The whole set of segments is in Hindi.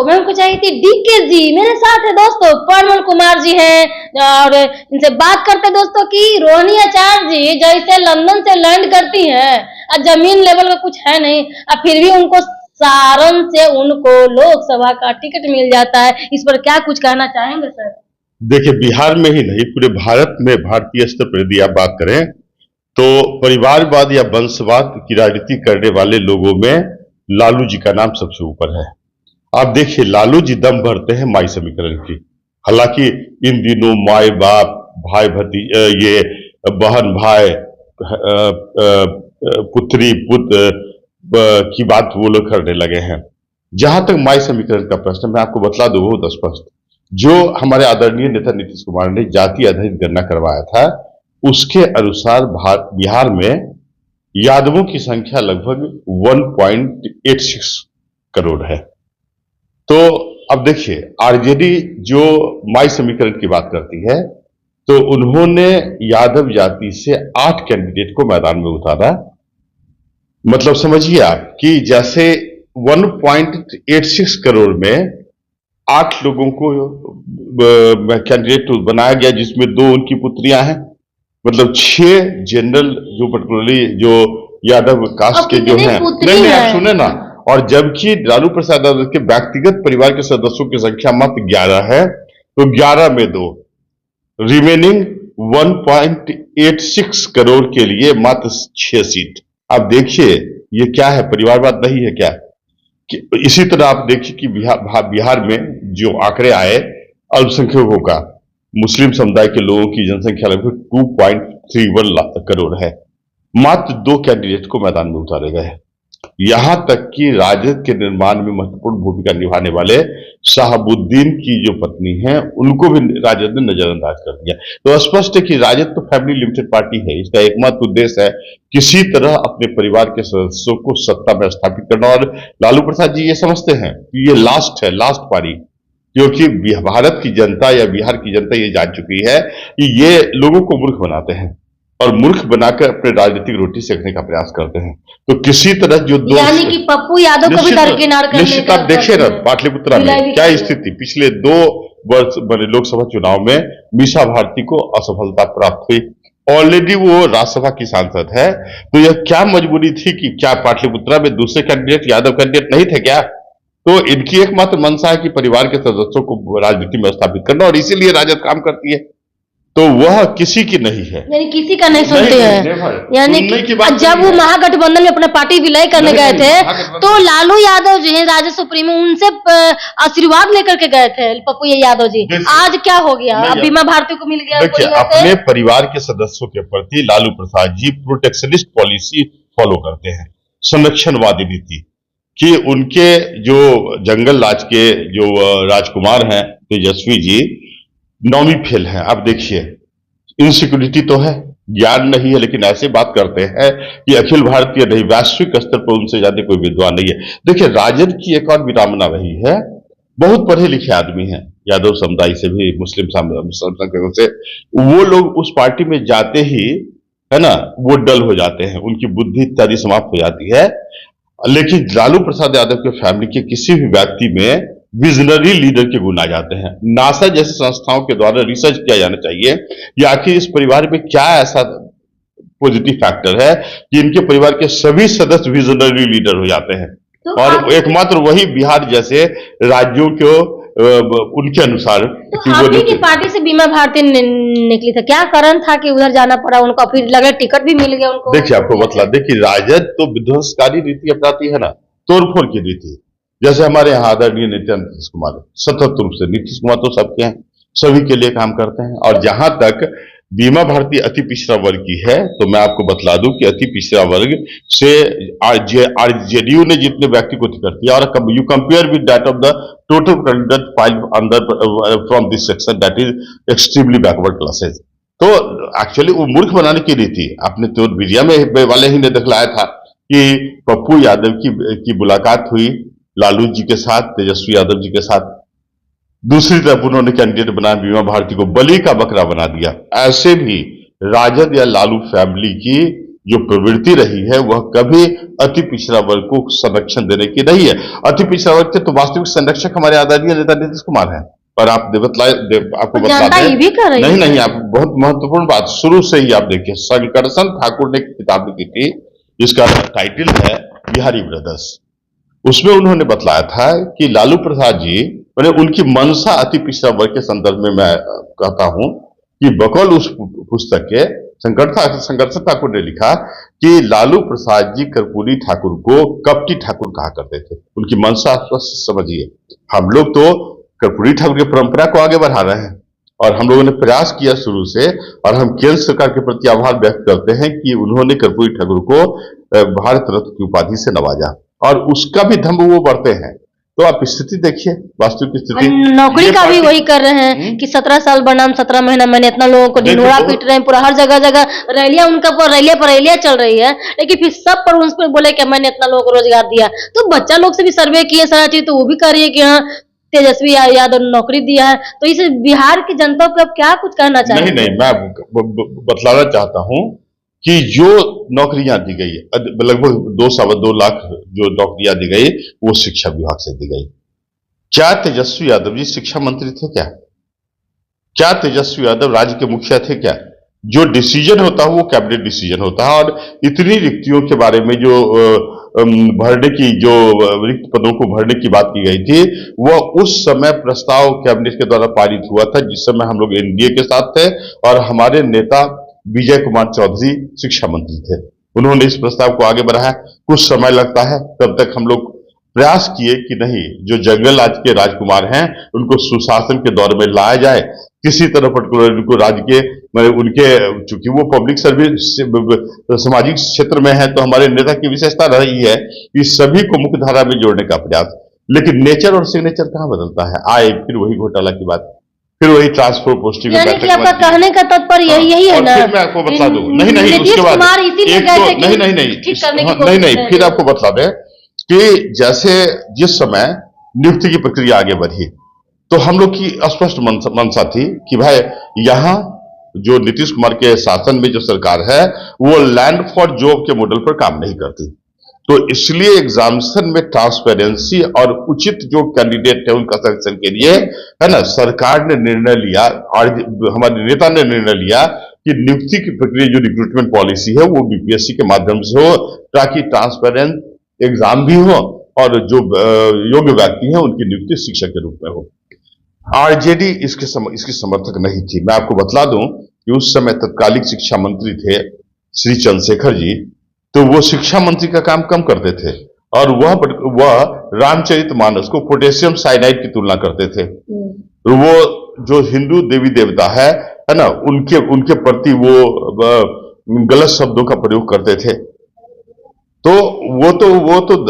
मैं उनको चाहिए थी डीके जी, मेरे साथ है दोस्तों परमल कुमार जी हैं और इनसे बात करते दोस्तों की रोहिणी आचार्य जी जैसे लंदन से लैंड करती हैं और जमीन लेवल का कुछ है नहीं और फिर भी उनको सारण से उनको लोकसभा का टिकट मिल जाता है। इस पर क्या कुछ कहना चाहेंगे सर? देखिए, बिहार में ही नहीं पूरे भारत में भारतीय स्तर पर यदि आप बात करें तो परिवारवाद या वंशवाद की राजनीति करने वाले लोगों में लालू जी का नाम सबसे ऊपर है। आप देखिए, लालू जी दम भरते हैं माई समीकरण की। हालांकि इन दिनों माई बाप, भाई भतीजे, ये बहन भाई, पुत्री पुत्र की बात वो लोग करने लगे हैं। जहां तक माई समीकरण का प्रश्न, मैं आपको बतला दूं बहुत स्पष्ट, जो हमारे आदरणीय नेता नीतीश कुमार ने जाति आधारित गणना करवाया था उसके अनुसार बिहार में यादवों की संख्या लगभग 1.86 करोड़ है। तो अब देखिए, आरजेडी जो माई समीकरण की बात करती है तो उन्होंने यादव जाति से 8 कैंडिडेट को मैदान में उतारा। मतलब समझिए आप कि जैसे 1.86 करोड़ में 8 लोगों को कैंडिडेट बनाया गया, जिसमें 2 उनकी पुत्रियां हैं। मतलब 6 जनरल जो पर्टिकुलरली जो यादव कास्ट के जो हैं, नहीं आप सुने ना। और जबकि लालू प्रसाद यादव के व्यक्तिगत परिवार के सदस्यों की संख्या मात्र 11 है, तो 11 में 2, रिमेनिंग 1.86 करोड़ के लिए मात्र 6 सीट। आप देखिए ये क्या है, परिवारवाद नहीं है क्या? इसी तरह आप देखिए कि बिहार में जो आंकड़े आए अल्पसंख्यकों का, मुस्लिम समुदाय के लोगों की जनसंख्या लगभग 2.31 करोड़ है। मात्र 2 कैंडिडेट को मैदान में उतारे गए हैं। यहां तक कि राजद के निर्माण में महत्वपूर्ण भूमिका निभाने वाले शाहबुद्दीन की जो पत्नी हैं उनको भी राजद ने नजरअंदाज कर दिया। तो स्पष्ट है कि राजद तो फैमिली लिमिटेड पार्टी है। इसका एकमात्र उद्देश्य है किसी तरह अपने परिवार के सदस्यों को सत्ता में स्थापित करना। और लालू प्रसाद जी ये समझते हैं कि ये लास्ट है, लास्ट पारी, क्योंकि भारत की जनता या बिहार की जनता ये जान चुकी है कि ये लोगों को मूर्ख बनाते हैं और मूर्ख बनाकर अपने राजनीतिक रोटी सेकने का प्रयास करते हैं। तो किसी तरह जो यानी कि पप्पू यादव को भी दरकिनार करने निश्चित आप देखिए ना पाटलिपुत्रा में क्या स्थिति, पिछले 2 वर्ष बने लोकसभा चुनाव में मीसा भारती को असफलता प्राप्त हुई। ऑलरेडी वो राज्यसभा की सांसद है, तो यह क्या मजबूरी थी कि क्या पाटलिपुत्रा में दूसरे कैंडिडेट यादव कैंडिडेट नहीं थे क्या? तो इनकी एकमात्र मंशा है कि परिवार के सदस्यों को राजनीति में स्थापित करना, और इसीलिए राजद काम करती है। तो वह किसी की नहीं है, यानी किसी का नहीं सुनते हैं। यानी जब वो महागठबंधन में अपना पार्टी विलय करने गए थे तो लालू यादव जी हैं राजद सुप्रीमो, उनसे आशीर्वाद लेकर के गए थे पप्पू यादव जी। आज क्या हो गया? अब बीमा भारती को मिल गया। देखिए, अपने परिवार के सदस्यों के प्रति Lalu Prasad ji protectionist policy follow करते हैं, संरक्षणवादी नीति, कि उनके जो जंगल राज के जो राजकुमार हैं तेजस्वी जी नौवीं फेल है। आप देखिए, इनसिक्योरिटी तो है, ज्ञान नहीं है, लेकिन ऐसे बात करते हैं कि अखिल भारतीय नहीं वैश्विक स्तर पर उनसे ज्यादा कोई विद्वान नहीं है। देखिए, राजद की एक और विडंबना रही है, बहुत पढ़े लिखे आदमी हैं यादव समुदाय से भी, मुस्लिम समुदाय से, वो लोग उस पार्टी में जाते ही है ना वो डल हो जाते हैं, उनकी बुद्धि इत्यादि समाप्त हो जाती है। लेकिन लालू प्रसाद यादव के फैमिली के किसी भी व्यक्ति में विजनरी लीडर के गुण आ जाते हैं। नासा जैसी संस्थाओं के द्वारा रिसर्च किया जाना चाहिए कि आखिर इस परिवार में क्या ऐसा पॉजिटिव फैक्टर है कि इनके परिवार के सभी सदस्य विजनरी लीडर हो जाते हैं। तो और एकमात्र वही बिहार जैसे राज्यों को उनके अनुसार तो आपकी की पार्टी से बीमा भारती निकली था, क्या कारण था कि उधर जाना पड़ा उनको? फिर लगा टिकट भी मिल गया उनको। देखिए, आपको बतला देखिए, राजद तो विध्वंसकारी नीति अपनाती है ना, तोड़फोड़ की नीति। जैसे हमारे यहाँ आदरणीय नेता नीतीश कुमार सतत रूप से, नीतीश कुमार तो सबके हैं, सभी के लिए काम करते हैं। और जहां तक बीमा भारती अति पिछड़ा वर्ग की है, तो मैं आपको बतला दूं कि अति पिछड़ा वर्ग से जेडीयू ने जितने व्यक्ति को टिकट दिया, और you compare with that of the total candidate file under from this section, that is extremely backward classes. तो एक्चुअली वो मूर्ख बनाने की रीति आपने तो मीडिया में वाले ही ने दिखलाया था कि पप्पू यादव की मुलाकात हुई लालू जी के साथ, तेजस्वी यादव जी के साथ। दूसरी तरफ उन्होंने कैंडिडेट बनाया बीमा भारती को, बलि का बकरा बना दिया। ऐसे भी राजद या लालू फैमिली की जो प्रवृत्ति रही है वह कभी अति पिछड़ा वर्ग को संरक्षण देने की नहीं है। अति पिछड़ा वर्ग के तो वास्तविक संरक्षक हमारे आदरणीय नेता नीतीश कुमार हैं। पर आप आपको बता जनता ये भी कर रही नहीं है। नहीं, आप बहुत महत्वपूर्ण बात शुरू से ही आप देखिए, शंकरसन ठाकुर ने किताब लिखी थी जिसका टाइटल है बिहारी ब्रदर्स। उसमें उन्होंने बतलाया था कि लालू प्रसाद जी, मैंने उनकी मंशा अति पिछड़ा वर्ग के संदर्भ में मैं कहता हूं कि बकौल उस पुस्तक के शंकरसन ठाकुर ने लिखा कि लालू प्रसाद जी कर्पूरी ठाकुर को कपटी ठाकुर कहा करते थे। उनकी मंशा समझिए। हम लोग तो कर्पूरी ठाकुर की परंपरा को आगे बढ़ा रहे हैं और हम लोगों ने प्रयास किया शुरू से, और हम केंद्र सरकार के प्रति आभार व्यक्त करते हैं कि उन्होंने कर्पूरी ठाकुर को भारत रत्न की उपाधि से नवाजा, और उसका भी धम्म वो बढ़ते हैं। तो आप स्थिति देखिए, वास्तविक स्थिति। नौकरी का भी वही कर रहे हैं कि 17 साल बनाम 17 महीना, मैंने इतना लोगों को ढिंढोरा पीट रहे हैं, पूरा हर जगह जगह रैलियां, उनका पर रैलियां चल रही है, लेकिन फिर सब पर उस पर बोले कि मैंने इतना लोगों को रोजगार दिया। तो बच्चा लोग से भी सर्वे किए सारा चीज, तो वो भी कह रही है कि हाँ तेजस्वी यादव नौकरी दिया है। तो इस बिहार की जनता को अब क्या कुछ कहना चाहिए? नहीं, मैं बतलाना चाहता हूं कि जो नौकरियां दी गई, लगभग 2.25 लाख जो नौकरियां दी गई, वो शिक्षा विभाग से दी गई। क्या तेजस्वी यादव जी शिक्षा मंत्री थे क्या? क्या तेजस्वी यादव राज्य के मुखिया थे क्या? जो डिसीजन होता है वो कैबिनेट डिसीजन होता है, और इतनी रिक्तियों के बारे में जो भरने की, जो रिक्त पदों को भरने की बात की गई थी, वह उस समय प्रस्ताव कैबिनेट के द्वारा पारित हुआ था जिस समय हम लोग एनडीए के साथ थे, और हमारे नेता विजय कुमार चौधरी शिक्षा मंत्री थे। उन्होंने इस प्रस्ताव को आगे बढ़ाया। कुछ समय लगता है, तब तक हम लोग प्रयास किए कि नहीं, जो जंगल राज के राजकुमार हैं उनको सुशासन के दौर में लाया जाए, किसी तरह पर्टिकुलर उनको राज्य के, उनके, चूंकि वो पब्लिक सर्विस सामाजिक क्षेत्र में है, तो हमारे नेता की विशेषता रही है कि सभी को मुख्य धारा में जोड़ने का प्रयास। लेकिन नेचर और सिग्नेचर कहां बदलता है? आए फिर वही घोटाला की बात, फिर वही ट्रांसफर पोस्टिंग, यानी कि आपका कहने का तात्पर्य यही है ना? फिर मैं आपको बता दूं, नहीं उसके बाद नहीं, फिर आपको बता दें कि जैसे जिस समय नियुक्ति की प्रक्रिया आगे बढ़ी, तो हम लोग की स्पष्ट मंशा थी कि भाई यहां जो नीतीश कुमार के शासन में जो सरकार है वो लैंड फॉर जॉब के मॉडल पर काम नहीं करती। तो इसलिए एग्जामिनेशन में ट्रांसपेरेंसी और उचित जो कैंडिडेट है उनका सिलेक्शन के लिए, है ना, सरकार ने निर्णय लिया और हमारे नेता ने निर्णय लिया कि नियुक्ति की प्रक्रिया, जो रिक्रूटमेंट पॉलिसी है, वो बीपीएससी के माध्यम से हो, ताकि ट्रांसपेरेंट एग्जाम भी हो और जो योग्य व्यक्ति है उनकी नियुक्ति शिक्षक के रूप में हो। आरजेडी इसकी समर्थक नहीं थी। मैं आपको बतला दूं कि उस समय तत्कालिक शिक्षा मंत्री थे श्री चंद्रशेखर जी, तो वो शिक्षा मंत्री का काम कम करते थे, और वह रामचरितमानस को पोटेशियम साइनाइड की तुलना करते थे। वो जो हिंदू देवी देवता है ना, उनके प्रति वो गलत शब्दों का प्रयोग करते थे। तो वो तो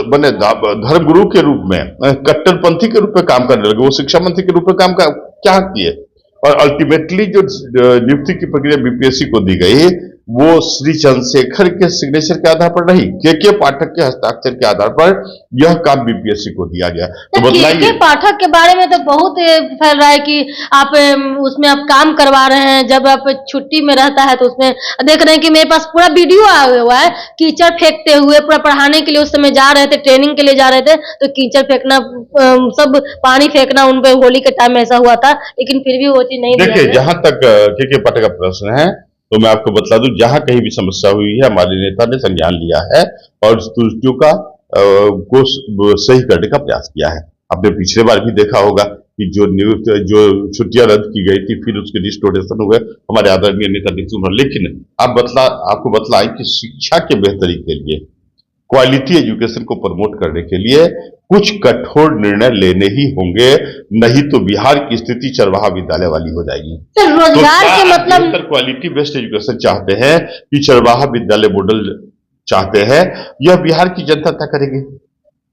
बने धर्मगुरु के रूप में, कट्टरपंथी के रूप में काम करने लगे। वो शिक्षा मंत्री के रूप में काम क्या किए, और अल्टीमेटली जो नियुक्ति की प्रक्रिया बीपीएससी को दी गई, वो श्री चंद्रशेखर के सिग्नेचर के आधार पर नहीं, के पाठक के हस्ताक्षर के आधार पर यह काम बीपीएससी को दिया गया। तो बताइए, के पाठक के बारे में तो बहुत फैल रहा है कि आप उसमें आप काम करवा रहे हैं, जब आप छुट्टी में रहता है तो उसमें देख रहे हैं कि मेरे पास पूरा वीडियो आया हुआ है, कीचड़ फेंकते हुए, पूरा पढ़ाने के लिए उस समय जा रहे थे, ट्रेनिंग के लिए जा रहे थे, तो कीचड़ फेंकना, सब पानी फेंकना, उन पे होली के टाइम में ऐसा हुआ था, लेकिन फिर भी वो चीज नहीं। देखिए, जहां तक के पाठक का प्रश्न है, तो मैं आपको बतला दूं, जहां कहीं भी समस्या हुई है हमारे नेता ने संज्ञान लिया है और त्रुटियों का को सही करने का प्रयास किया है। आपने पिछले बार भी देखा होगा कि जो छुट्टियां रद्द की गई थी, फिर उसके रिस्टोरेशन हुए हमारे आदरणीय नेता नीतीश कुमार। लेकिन आपको बतलाएं कि शिक्षा के बेहतरी के लिए, क्वालिटी एजुकेशन को प्रमोट करने के लिए कुछ कठोर निर्णय लेने ही होंगे, नहीं तो बिहार की स्थिति चरवाहा विद्यालय वाली हो जाएगी। तो रोजगार के मतलब क्वालिटी बेस्ड एजुकेशन चाहते हैं कि चरवाहा विद्यालय मॉडल चाहते हैं, यह बिहार की जनता तय करेगी।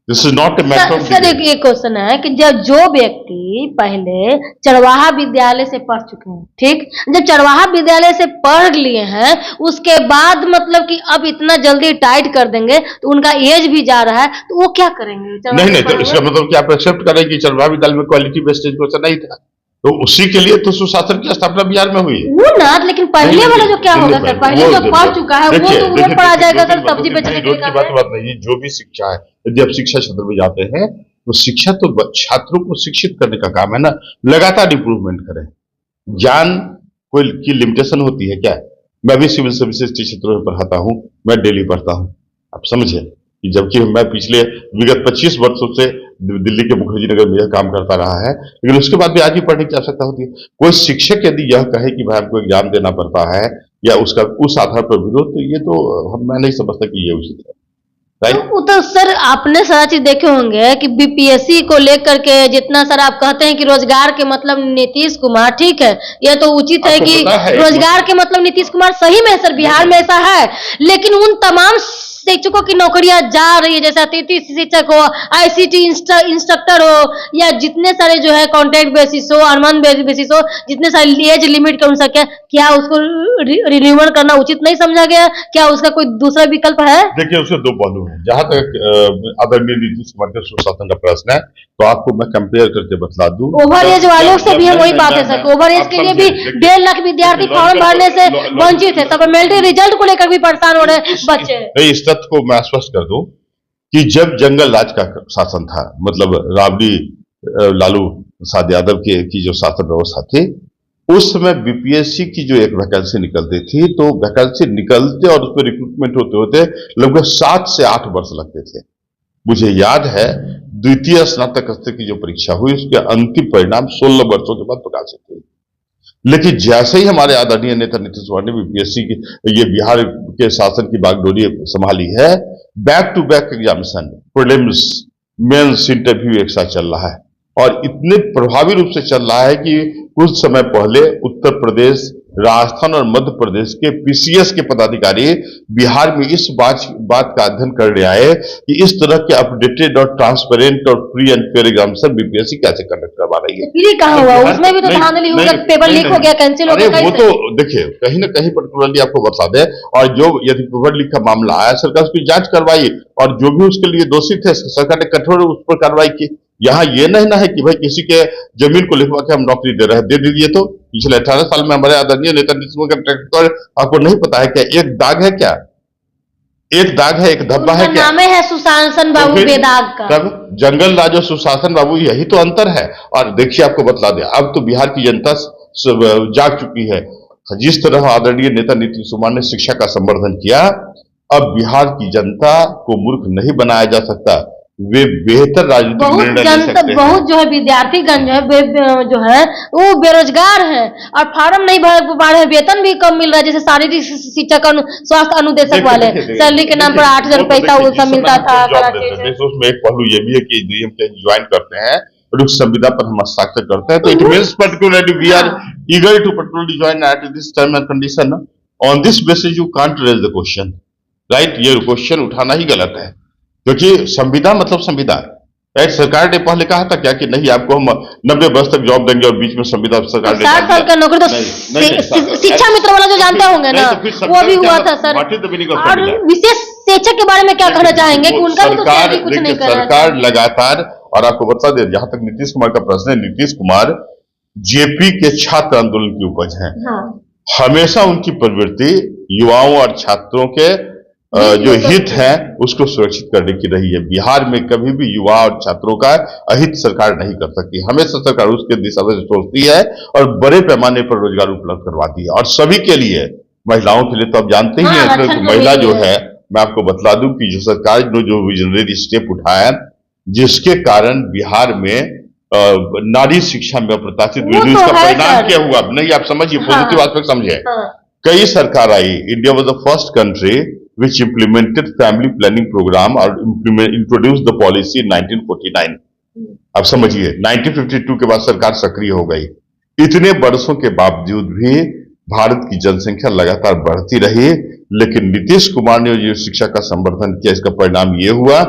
This is not a matter of. Sir एक क्वेश्चन है कि जब जो व्यक्ति पहले चरवाहा विद्यालय से पढ़ चुके हैं, ठीक, जब चरवाहा विद्यालय से पढ़ लिए हैं, उसके बाद मतलब कि अब इतना जल्दी टाइट कर देंगे तो उनका एज भी जा रहा है, तो वो क्या करेंगे? नहीं, तो इसका मतलब कि आप एक्सेप्ट करें कि चरवाहा विद्यालय में क्वालिटी बेस्ड एजुकेशन नहीं था। तो उसी के लिए तो सुशासन की स्थापना बिहार में हुई है। वो ना, लेकिन पहले वाला जो क्या होगा सर, पहले जो पढ़ चुका है वो तो रोड पर आ जाएगा सर, सब्जी बेचने के रोड की बात नहीं, जो भी शिक्षा है, यदि आप शिक्षा क्षेत्र में जाते हैं तो शिक्षा तो छात्रों को शिक्षित करने का काम है ना, लगातार इंप्रूवमेंट करें। ज्ञान कोई की लिमिटेशन होती है क्या? मैं भी सिविल सर्विसेज के क्षेत्र में पढ़ाता हूँ, मैं डेली पढ़ता हूँ, आप समझे कि जबकि मैं पिछले विगत 25 वर्षों से दिल्ली के मुखर्जी नगर में यह काम करता रहा है, लेकिन उसके बाद भी आज भी पढ़ने की आवश्यकता होती है। कोई शिक्षक यदि यह कहे कि भाई हमको एग्जाम देना पड़ता है या उसका उस आधार पर विरोध, तो ये तो मैं नहीं समझता कि ये उचित है। वो तो सर आपने सारा चीज देखे होंगे कि बीपीएससी को लेकर के जितना सर आप कहते हैं कि रोजगार के मतलब नीतीश कुमार, ठीक है, यह तो उचित है कि रोजगार के मतलब नीतीश कुमार, सही में सर बिहार में ऐसा है, लेकिन उन तमाम शिक्षकों की नौकरियां जा रही है, जैसे अतिथि शिक्षक हो, आईसीटी इंस्ट्रक्टर हो, या जितने सारे जो है कॉन्ट्रैक्ट बेसिस हो, अनुमान बेसिस हो, जितने सारे एज लिमिट के अनुसार क्या उसको रिन्यूअल करना उचित नहीं समझा गया? क्या उसका कोई दूसरा विकल्प है? देखिए उसके दो पहलू हैं। जहां तक आदरणीय नीतीश कुमार के सुशासन का प्रश्न है, तो आपको मैं कंपेयर करके बता दूं, ओवर एज वालों से भी हम वही बात है सर, ओवर एज के लिए भी 1.5 लाख विद्यार्थी फॉर्म भरने से वंचित है, सप्लीमेंट्री रिजल्ट को लेकर भी परेशान हो रहे बच्चे। इस तथ्य को मैं आश्वस्त कर दूं कि जब जंगल राज का शासन था, मतलब राबड़ी लालू प्रसाद यादव की जो शासन व्यवस्था थी, उस समय बीपीएससी की जो एक वैकेंसी निकलती थी, तो वैकेंसी निकलते और उस पर रिक्रूटमेंट होते होते लगभग 7 से 8 वर्ष लगते थे। मुझे याद है द्वितीय स्नातक स्तर की जो परीक्षा हुई, उसके अंतिम परिणाम 16 वर्षों के बाद प्रकाशित हुए। लेकिन जैसे ही हमारे आदरणीय नेता नीतीश कुमार ने बीपीएससी की ये बिहार के शासन की बागडोरी संभाली है, back to back examination, prelims, mains, interview एक साथ चल रहा है, और इतने प्रभावी रूप से चल रहा है कि कुछ समय पहले उत्तर प्रदेश, राजस्थान और मध्य प्रदेश के पीसीएस के पदाधिकारी बिहार में इस बात का अध्ययन करने आए कि इस तरह के अपडेटेड और ट्रांसपेरेंट और free and fair examination BPSC कैसे कंडक्ट करवा रही है। फ्री कहाँ हुआ? उसमें भी तो धांधली हो गया, पेपर लीक हो गया, कैंसिल हो गया। वो तो देखिए कहीं ना कहीं पर्टिकुलरली आपको बता दें, और जो यदि पेपर लीक का मामला आया, सरकार उसकी जांच करवाई, और जो भी उसके लिए दोषी थे सरकार ने कठोर उस पर कार्रवाई की। यहाँ ये नहीं ना है कि भाई किसी के जमीन को लिखवा के हम नौकरी दे रहे हैं, दे दीजिए। तो पिछले 18 साल में हमारे आदरणीय नेता नीतीश कुमार का ट्रैक रिकॉर्ड आपको नहीं पता है क्या? एक दाग है क्या? एक दाग है, एक धब्बा है क्या? नाम है सुशासन बाबू बेदाग का। तब जंगल राज और सुशासन बाबू, यही तो अंतर है। और देखिए आपको बतला दे, अब तो बिहार की जनता जाग चुकी है। जिस तरह आदरणीय नेता नीतीश कुमार ने शिक्षा का संवर्धन किया, अब बिहार की जनता को मूर्ख नहीं बनाया जा सकता। वे बेहतर राजनीतिक निर्णय ले सकते हैं। बहुत जो है विद्यार्थीगण जो है वो बेरोजगार है, और फार्म नहीं भर पा रहे, वेतन भी कम मिल रहा है। जैसे शारीरिक शिक्षक, स्वास्थ्य अनुदेशक वाले सैलरी के नाम पर 8,000 पैसा वो मिलता था। उसमें एक पहलू ये भी है कि हम ज्वाइन करते हैं और उस संविदा पर हम हस्ताक्षर करते हैं, तो it means particularly we are eager to particularly join at this time and condition. On this basis you can't raise the question, right? ये क्वेश्चन उठाना ही गलत है, क्योंकि संविदा मतलब संविदा, राइट? सरकार ने पहले कहा था क्या कि नहीं आपको हम 90 वर्ष तक जॉब देंगे, और बीच में संविदा सरकार ने 60 साल का नौकरी तो शिक्षा मित्र वाला जो जानते होंगे ना, वो भी हुआ था सर। और विशेष शिक्षक के बारे में क्या कहना चाहेंगे कि उनका भी तो कुछ नहीं कर रहा है सरकार लगातार। और आपको बता दें, जहां तक नीतीश कुमार का प्रश्न है, नीतीश कुमार जेपी के छात्र आंदोलन की उपज है। हमेशा उनकी प्रवृत्ति युवाओं और छात्रों के जो हित है उसको सुरक्षित करने की रही है। बिहार में कभी भी युवा और छात्रों का अहित सरकार नहीं कर सकती। हमेशा सरकार उसके दिशा में सोचती है और बड़े पैमाने पर रोजगार उपलब्ध करवाती है, और सभी के लिए, महिलाओं के लिए तो आप जानते ही हैं। महिला जो है, मैं आपको बतला दूं कि जो सरकार ने जो विजनरी स्टेप उठाया, जिसके कारण बिहार में नारी शिक्षा में अप्रत्याशित वृद्धि, उसका परिणाम क्या हुआ नहीं आप समझिए, पॉजिटिव एस्पेक्ट समझे। कई सरकार आई, India was the first country which implemented family planning program और introduced the policy in 1949। अब समझिए 1952 के बाद सरकार सक्रिय हो गई। इतने वर्षों के बावजूद भी भारत की जनसंख्या लगातार बढ़ती रही, लेकिन नीतीश कुमार ने जो शिक्षा का संवर्धन किया, इसका परिणाम यह हुआ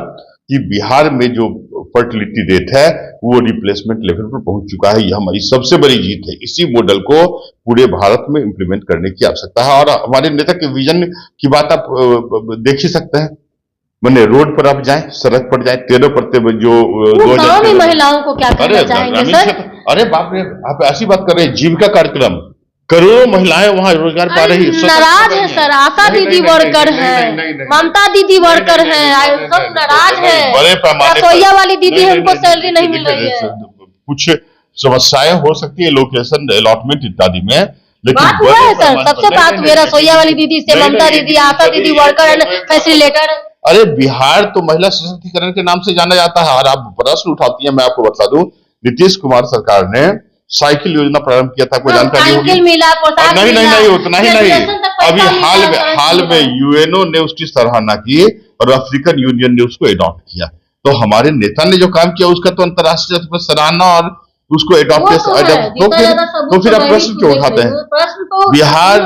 कि बिहार में जो फर्टिलिटी रेट है वो रिप्लेसमेंट लेवल पर पहुंच चुका है। यह हमारी सबसे बड़ी जीत है। इसी मॉडल को पूरे भारत में इंप्लीमेंट करने की आवश्यकता है, और हमारे नेता के विजन की बात आप देख ही सकते हैं। मैंने रोड पर आप जाएं, सड़क पर जाएं, 13 जो 2013 महिलाओं को क्या करना चाहेंगे सर? अरे बाप रे, आप ऐसी बात कर रहे हैं, जीविका कार्यक्रम, करोड़ों महिलाएं वहां रोजगार पा रही है। नाराज है सर, आशा दीदी वर्कर है, ममता दीदी वर्कर है, सब नाराज है, बड़े पैमाने रसोईया वाली दीदी हमको सैलरी नहीं मिल रही है। कुछ समस्याएं हो सकती है लोकेशन अलॉटमेंट इत्यादि में, लेकिन बात हुआ है सर, सबसे बात हुई, रसोईया वाली दीदी से, ममता दीदी, आशा दीदी वर्कर एंड फैसिलिटेटर। अरे बिहार तो महिला सशक्तिकरण के नाम से जाना जाता है, और आप प्रश्न उठाती हैं। मैं आपको बता दूं, नीतीश कुमार सरकार ने साइकिल योजना प्रारंभ किया था, कोई जानकारी होगी? साइकिल मिला, पोशाक नहीं नहीं मिला, नहीं, उतना ही नहीं। ग्रेजुएशन तक पैसा अभी मिला, हाल में यूएनओ ने उसकी सराहना की और अफ्रीकन यूनियन ने उसको अडॉप्ट किया। तो हमारे नेता ने जो काम किया उसका तो अंतर्राष्ट्रीय स्तर पर सराहना और उसको अडॉप्ट तो फिर आप प्रश्न क्यों उठाते हैं? बिहार,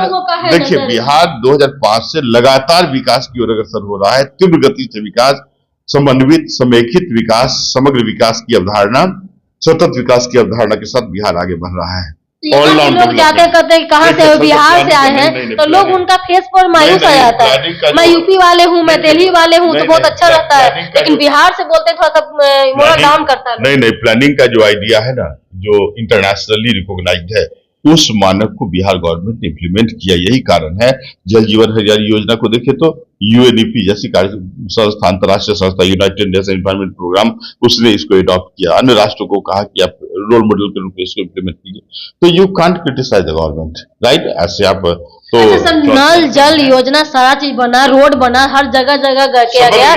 देखिए बिहार 2005 से लगातार विकास की ओर अग्रसर हो रहा है, तीव्र गति से विकास, समन्वित समेकित विकास, समग्र विकास की अवधारणा, सतत विकास की अवधारणा के साथ बिहार आगे बढ़ रहा है। लोग जाते करते कहाँ से बिहार से आए हैं, तो लोग उनका फेस पर मायूस आ जाता है। मैं यूपी वाले हूँ, मैं दिल्ली वाले हूँ, तो बहुत अच्छा रहता है, लेकिन बिहार से बोलते थोड़ा सा मोड़ा काम करता है। नहीं, प्लानिंग का जो आइडिया है ना, जो इंटरनेशनली रिकॉग्नाइज्ड है, उस मानक को बिहार गवर्नमेंट ने इम्प्लीमेंट किया। यही कारण है, जल जीवन हरियाली योजना को देखे तो यूएनईपी जैसी कार्य संस्था, अंतर्राष्ट्रीय संस्था, यूनाइटेड नेशन एनवायरमेंट प्रोग्राम, उसने इसको अडॉप्ट किया। अन्य राष्ट्रों को कहा कि आप रोल मॉडल के रूप में इसको इम्प्लीमेंट कीजिए। तो you can't criticise the government, right? ऐसे आप तो सर, नल जल योजना सारा चीज बना, रोड बना, हर जगह जगह किया गया,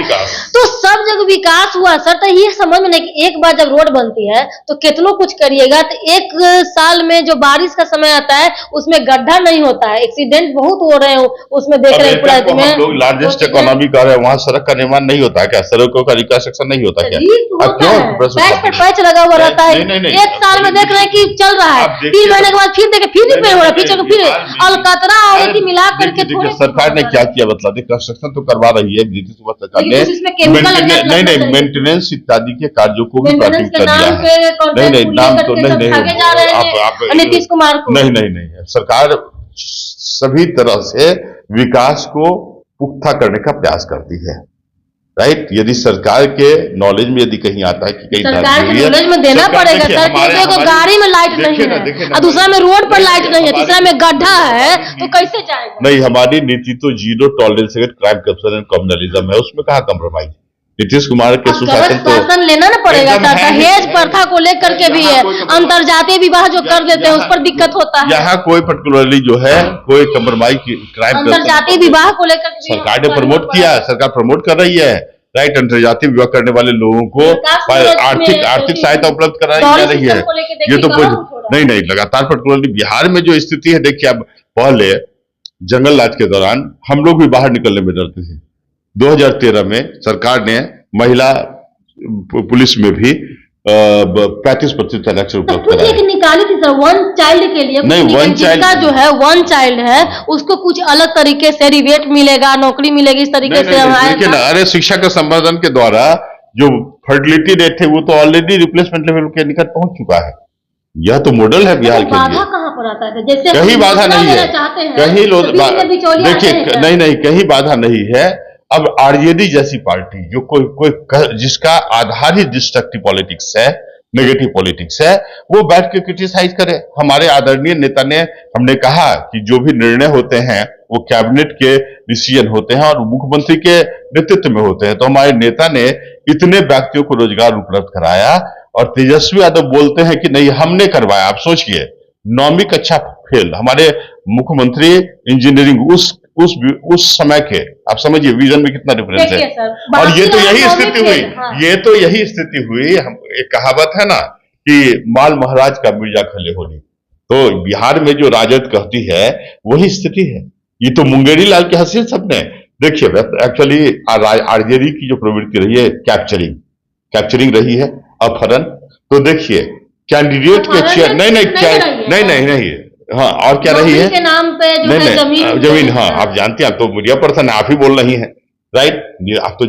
तो सब जगह विकास हुआ सर। तो ये समझ में नहीं कि एक बार जब रोड बनती है तो कितनों कुछ करिएगा, तो एक साल में जो बारिश का समय आता है उसमें गड्ढा नहीं होता है, एक्सीडेंट बहुत हो रहे हैं उसमें, देख रहे हैं पूरा में। लोग लार्जेस्ट इकोनॉमी कर रहे हैं, वहाँ सड़क का निर्माण नहीं होता है क्या? सड़कों का रिकंस्ट्रक्शन नहीं होता क्या? पैच पर पैच लगा हुआ रहता है, एक साल में देख रहे हैं कि चल रहा है, 3 महीने के बाद फिर देखे फिर रिपेयर हो रहा है, फिर अलकतरा और मिला करके थोड़ी। सरकार ने क्या किया बता दें, कंस्ट्रक्शन तो करवा रही है नीतीश कुमार सरकार ने, नहीं मेंटेनेंस इत्यादि के कार्यों को भी प्राथमिकता दिया है। नहीं, नाम तो नहीं, आप नीतीश कुमार को नहीं, सरकार सभी तरह से विकास को पुख्ता करने का प्रयास करती है, राइट? यदि सरकार के नॉलेज में यदि कहीं आता है कि कहीं सरकार के नॉलेज में देना पड़ेगा सर, क्योंकि एगो गाड़ी में लाइट नहीं है और दूसरा में रोड पर लाइट नहीं है, तीसरा में गड्ढा है, तो कैसे जाएगा? नहीं, हमारी नीति तो zero tolerance against crime, corruption and communalism है, उसमें कहाँ कम्प्रोमाइज। नीतीश कुमार के सुशासन तो लेना ना पड़ेगा सर। दहेज प्रथा को लेकर के भी है, अंतरजातीय विवाह जो कर देते हैं उस पर दिक्कत होता है। यहाँ कोई पर्टिकुलरली जो है कोई कम्प्रोमाइज क्राइम, अंतरजातीय विवाह को लेकर सरकार ने प्रमोट किया, सरकार प्रमोट कर रही है, राइट? अंतरजातीय विवाह करने वाले लोगों को आर्थिक सहायता उपलब्ध कराई जा रही है। ये तो नहीं, लगातार पर्टिकुलरली बिहार में जो स्थिति है, देखिए अब पहले जंगल राज के दौरान हम लोग भी बाहर निकलने में डरते थे। 2013 में सरकार ने महिला पुलिस में भी 35% आरक्षण उपलब्ध कराया। निकाली थी सर, वन चाइल्ड के लिए। नहीं, वन चाइल्ड का जो है वन चाइल्ड है उसको कुछ अलग तरीके से रिबेट मिलेगा, नौकरी मिलेगी, इस तरीके से। देखिए ना, अरे शिक्षा के संवर्धन के द्वारा जो फर्टिलिटी रेट है वो तो ऑलरेडी रिप्लेसमेंट लेवल के निकट पहुंच चुका है। यह तो मॉडल है बिहार के लिए। बाधा कहाँ पर आता है? जैसे कहीं बाधा नहीं है, कहीं लोग देखिए, नहीं, कहीं बाधा नहीं है। अब आरजेडी जैसी पार्टी जो कोई जिसका आधार ही डिस्ट्रक्टिव पॉलिटिक्स है, नेगेटिव पॉलिटिक्स है, वो बैठ के क्रिटिसाइज करे। हमारे आदरणीय नेता ने, हमने कहा कि जो भी निर्णय होते हैं वो कैबिनेट के डिसीजन होते हैं और मुख्यमंत्री के नेतृत्व में होते हैं। तो हमारे नेता ने इतने व्यक्तियों को रोजगार उपलब्ध कराया और तेजस्वी यादव बोलते हैं कि नहीं हमने करवाया। आप सोचिए, 9वीं कक्षा फेल हमारे मुख्यमंत्री इंजीनियरिंग उस समय के, आप समझिए विजन में कितना डिफरेंस है। और ये तो यही स्थिति हुई, ये तो यही स्थिति हुई। हम एक कहावत है ना कि माल महाराज का मिर्जा खले होली, तो बिहार में जो राजद कहती है वही स्थिति है। ये तो मुंगेरी लाल की हसीयत सबने देखिए। एक्चुअली आरजेडी की जो प्रवृत्ति रही है कैप्चरिंग रही है, अपहरण। तो देखिए कैंडिडेट के चेयर नहीं, हाँ, और क्या रही है? के नाम पे जो है जमीन, हाँ, आप जानते हैं, आप तो मीडिया पर्सन है, आप ही बोल रही हैं, राइट? आप तो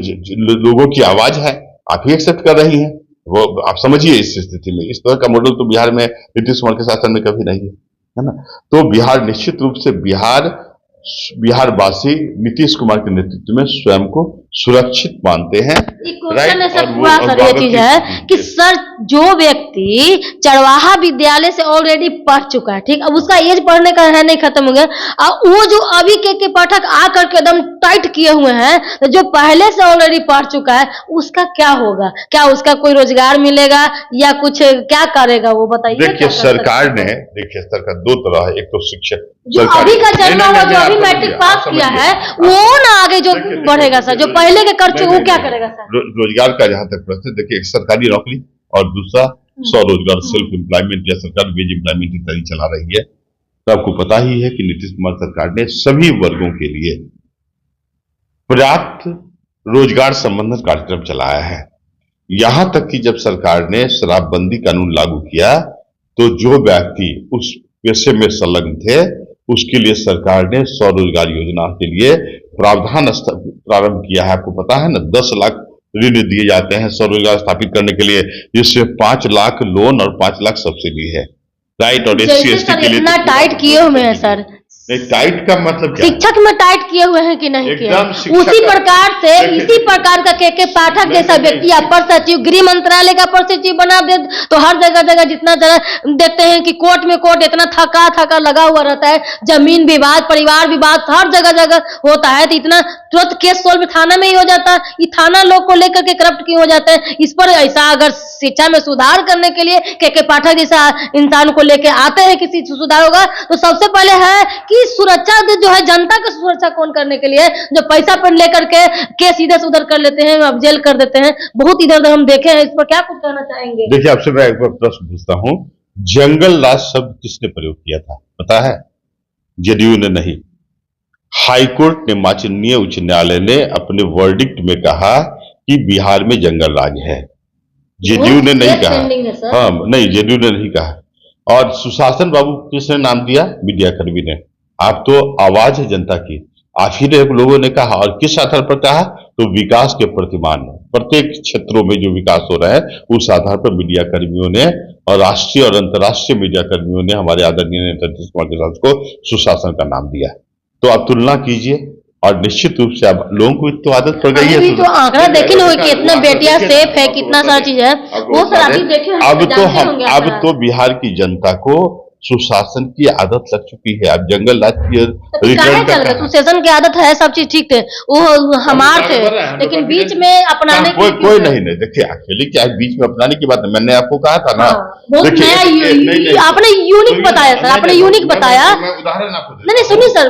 लोगों की आवाज है, आप ही एक्सेप्ट कर रही हैं। वो आप समझिए, इस स्थिति में इस तरह का मॉडल तो बिहार में नीतीश कुमार के शासन में कभी नहीं है ना। तो बिहार निश्चित रूप से बिहारवासी नीतीश कुमार के नेतृत्व में स्वयं को सुरक्षित मानते हैं, राइट? और वो चीज है कि सर जो व्यक्ति चरवाहा विद्यालय से ऑलरेडी पढ़ चुका है, ठीक, अब उसका एज पढ़ने का है नहीं, खत्म हो गया, और वो जो अभी के पाठक आकर के एकदम टाइट किए हुए हैं, तो जो पहले से ऑलरेडी पढ़ चुका है उसका क्या होगा? क्या उसका कोई रोजगार मिलेगा या कुछ क्या करेगा वो बताइए। देखिए सरकार ने, देखिए सरकार दो तरह है, एक तो शिक्षक जो अभी का जन्मा हुआ, जो अभी मैट्रिक पास किया है, वो ना आगे जो बढ़ेगा सर, जो पहले के कर चुके वो क्या करेगा सर? रोजगार का जहां तक प्रश्न, देखिए एक सरकारी नौकरी और दूसरा स्वरोजगार, सेल्फ एम्प्लॉयमेंट, या सरकार वेज एम्प्लॉयमेंट इत्यादि चला रही है। तो आपको पता ही है कि नीतीश कुमार सरकार ने सभी वर्गों के लिए पर्याप्त रोजगार संबंधित कार्यक्रम चलाया है। यहां तक कि जब सरकार ने शराबबंदी कानून लागू किया तो जो व्यक्ति उस पेशे में संलग्न थे उसके लिए सरकार ने स्वरोजगार योजना के लिए प्रावधान प्रारंभ किया है। आपको पता है ना, 10 लाख ऋण दिए जाते हैं स्वरोजगार स्थापित करने के लिए, जिससे 5 लाख लोन और 5 लाख सब्सिडी है, राइट। और SC/ST के लिए इतना टाइट किए हुए हैं सर। टाइट का मतलब क्या? शिक्षक में टाइट किए हुए हैं कि नहीं किए? उसी प्रकार से इसी प्रकार का के पाठक जैसा व्यक्ति अपर सचिव, गृह मंत्रालय का अपर सचिव बना दे तो हर जगह जितना जगह देखते हैं कि कोर्ट में इतना थका लगा हुआ रहता है, जमीन विवाद, परिवार विवाद, हर जगह होता है, तो इतना तुरंत केस सोल्व थाना में ही हो जाता है। ये थाना लोग को लेकर के करप्ट क्यों हो जाते हैं? इस पर ऐसा अगर शिक्षा में सुधार करने के लिए के पाठक जैसा इंसान को लेके आते हैं किसी सुधार होगा, तो सबसे पहले है कि सुरक्षा जो है, जनता की सुरक्षा कौन करने के लिए? जो पैसा पर लेकर के केस इधर से उधर कर लेते हैं, अब जेल कर देते हैं, बहुत इधर उधर हम देखे हैं। इस पर क्या कुछ कहना चाहेंगे? देखिए आपसे मैं एक बार प्रश्न पूछता हूं, जंगल राज शब्द किसने प्रयोग किया था पता है? जदयू ने नहीं, हाईकोर्ट ने, माननीय उच्च न्यायालय ने अपने वर्डिक्ट में कहा कि बिहार में जंगल राज है। जदयू ने नहीं कहा, हाँ नहीं, जदयू ने नहीं कहा। और सुशासन बाबू किसने नाम दिया? मीडिया कर्मी ने। आप तो आवाज है जनता की, आप ही ने लोगों ने कहा, और किस आधार पर कहा? तो विकास के प्रतिमान, प्रत्येक क्षेत्रों में जो विकास हो रहा है उस आधार पर मीडिया कर्मियों ने और राष्ट्रीय और अंतर्राष्ट्रीय मीडिया कर्मियों ने हमारे आदरणीय नेता नीतीश कुमार के साथ को सुशासन का नाम दिया। तो आप तुलना कीजिए, और निश्चित रूप से अब लोगों को तो आदत पड़ गई है। तो आंकड़ा देखे ना कि कितना बेटियां सेफ है, कितना सारा चीज है, वो सर अभी देखे। अब तो बिहार की जनता को सुशासन की आदत लग चुकी है। अब जंगल राज की सुशासन की आदत है, सब चीज ठीक थे, वो हमारे थे, लेकिन बीच में अपनाने की कोई नहीं। देखिए अकेले क्या है, बीच में अपनाने की बात है, मैंने आपको कहा था ना। आपने यूनिक बताया सर, आपने यूनिक बताया। नहीं सुनिए सर,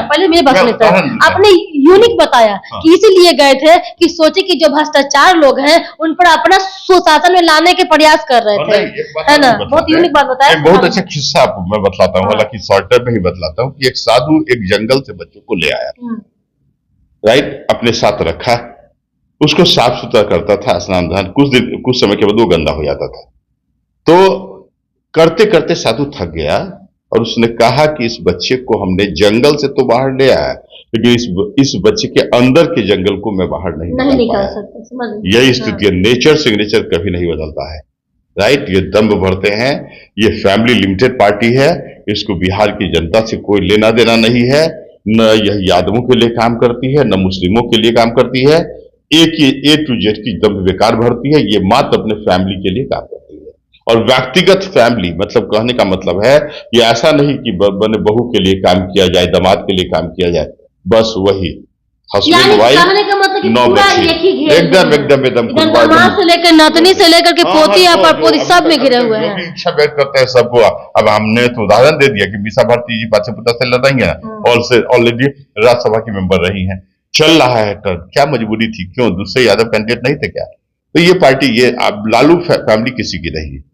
पहले मेरी बात सुनिए सर। आपने यूनिक बताया कि इसीलिए गए थे कि सोचे कि जो भ्रष्टाचार लोग हैं उन पर अपना सुशासन में लाने के प्रयास कर रहे थे, है ना? बहुत यूनिक बात बताया। एक बहुत अच्छा किस्सा आपको मैं बतलाता हूँ, हालांकि शॉर्ट टर्म में ही बतलाता हूँ कि एक साधु एक जंगल से बच्चों को ले आया, राइट, अपने साथ रखा, उसको साफ सुथरा करता था, स्नान ध्यान, कुछ समय के बाद वो गंदा हो जाता था। तो करते करते साधु थक गया और उसने कहा कि इस बच्चे को हमने जंगल से तो बाहर ले आया, लेकिन इस बच्चे के अंदर के जंगल को मैं बाहर नहीं निकाल सकता। यही स्थिति है, नेचर सिग्नेचर कभी नहीं बदलता है, राइट। ये दम्भ भरते हैं, ये फैमिली लिमिटेड पार्टी है, इसको बिहार की जनता से कोई लेना देना नहीं है, न यह यादवों के लिए काम करती है, न मुस्लिमों के लिए काम करती है। A to Z की दम्भ बेकार भरती है, ये मात्र अपने फैमिली के लिए काम करती है। और व्यक्तिगत फैमिली, मतलब कहने का मतलब है ये ऐसा नहीं कि बने बहू के लिए काम किया जाए, दामाद के लिए काम किया जाए, बस वही हस्बैंड वाइफ, मतलब 9 बच्चे, एकदम से लेकर नतनी से लेकर के पोती या परपोती सब में घिरे हुए हैं। इच्छा व्यक्त करते हैं सबको। अब हमने तो उदाहरण दे दिया कि मीसा भारती जी पाचपुता से लड़ रही हैं, ऑलरेडी राज्यसभा की मेंबर रही हैं, चल रहा है टर्न। क्या मजबूरी थी? क्यों दूसरे यादव कैंडिडेट नहीं थे क्या? तो ये पार्टी, ये अब लालू फैमिली किसी की नहीं है।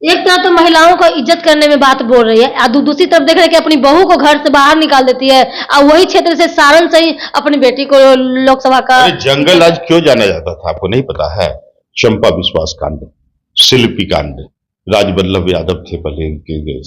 एक तरफ तो महिलाओं को इज्जत करने में बात बोल रही है, और दूसरी तरफ देख रहे हैं कि अपनी बहू को घर से बाहर निकाल देती है, और वही क्षेत्र से सारण से ही अपनी बेटी को लोकसभा का। जंगल राज क्यों जाना जाता था आपको नहीं पता है? चंपा विश्वास कांड, शिल्पी कांड, राजवल्लभ यादव थे पहले,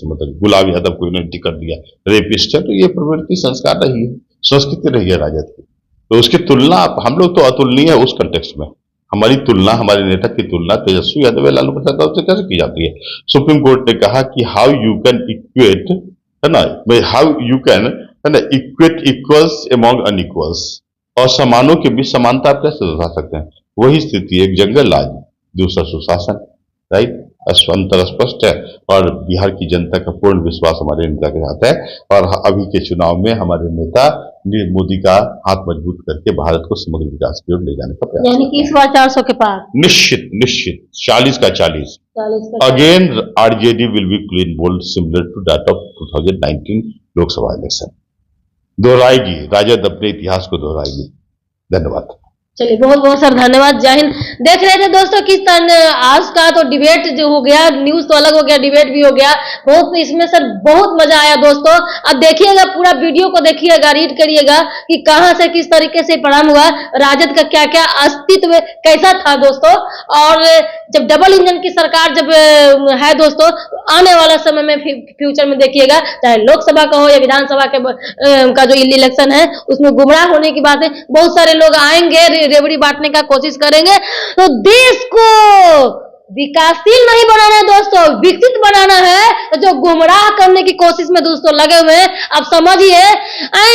मतलब गुलाब यादव को इन्होंने टिकट दिया, रेपिस्ट है। तो ये प्रवृत्ति संस्कार रही है, संस्कृति रही है राजद की। तो उसकी तुलना हम लोग तो अतुलनीय है उस कंटेक्स्ट में। हमारी तुलना, हमारे नेता की तुलना तेजस्वी यादव या लालू प्रसाद यादव से कैसे की जाती है? सुप्रीम कोर्ट ने कहा कि हाउ यू कैन इक्वेट, है ना, हाउ यू कैन, है ना, इक्वेट इक्वल्स अमॉन्ग अनइक्वल्स, और समानों के बीच समानता आप कैसे दर्शा सकते हैं? वही स्थिति एक जंगल राज दूसरा सुशासन, राइट, अंतर स्पष्ट है। और बिहार की जनता का पूर्ण विश्वास हमारे नेता के साथ है। और अभी के चुनाव में हमारे नेता मोदी का हाथ मजबूत करके भारत को समग्र विकास की ओर ले जाने का प्रयास यानी कि इस बार 400 के पार, निश्चित निश्चित 40 का 40। 40 का again RJD will be clean bowled similar to that of 2019 Lok Sabha election. दोहराएगी, राजद अपने इतिहास को दोहराएगी। धन्यवाद। चलिए बहुत बहुत सर धन्यवाद। जय हिंद। देख रहे थे दोस्तों किस तरह आज का तो डिबेट जो हो गया, न्यूज तो अलग हो गया, डिबेट भी हो गया, बहुत इसमें सर बहुत मजा आया दोस्तों। अब देखिएगा पूरा वीडियो को देखिएगा, रीड करिएगा कि कहां से किस तरीके से परिणाम हुआ, राजद का क्या क्या अस्तित्व कैसा था दोस्तों। और जब डबल इंजन की सरकार जब है दोस्तों, आने वाला समय में फ्यूचर में देखिएगा, चाहे लोकसभा का हो या विधानसभा के का जो इलेक्शन है, उसमें गुमराह होने की बात है, बहुत सारे लोग आएंगे, रेवड़ी बांटने का कोशिश करेंगे। तो देश को विकासशील नहीं बनाना है दोस्तों, विकसित बनाना है। तो जो गुमराह करने की कोशिश में दोस्तों लगे हुए हैं, अब समझिए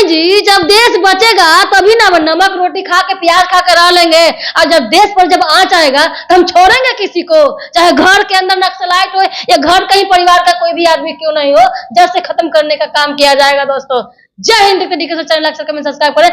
जी, जब देश बचेगा तभी ना नमक रोटी खा के प्याज खा के रह लेंगे। और जब देश पर जब आंच आएगा तो हम छोड़ेंगे किसी को, चाहे घर के अंदर नक्सलाइट हो या घर कहीं परिवार का कोई भी आदमी क्यों नहीं हो, जड़ से खत्म करने का काम किया जाएगा दोस्तों। जय हिंद। तरीके से चैनल सब्सक्राइब करें।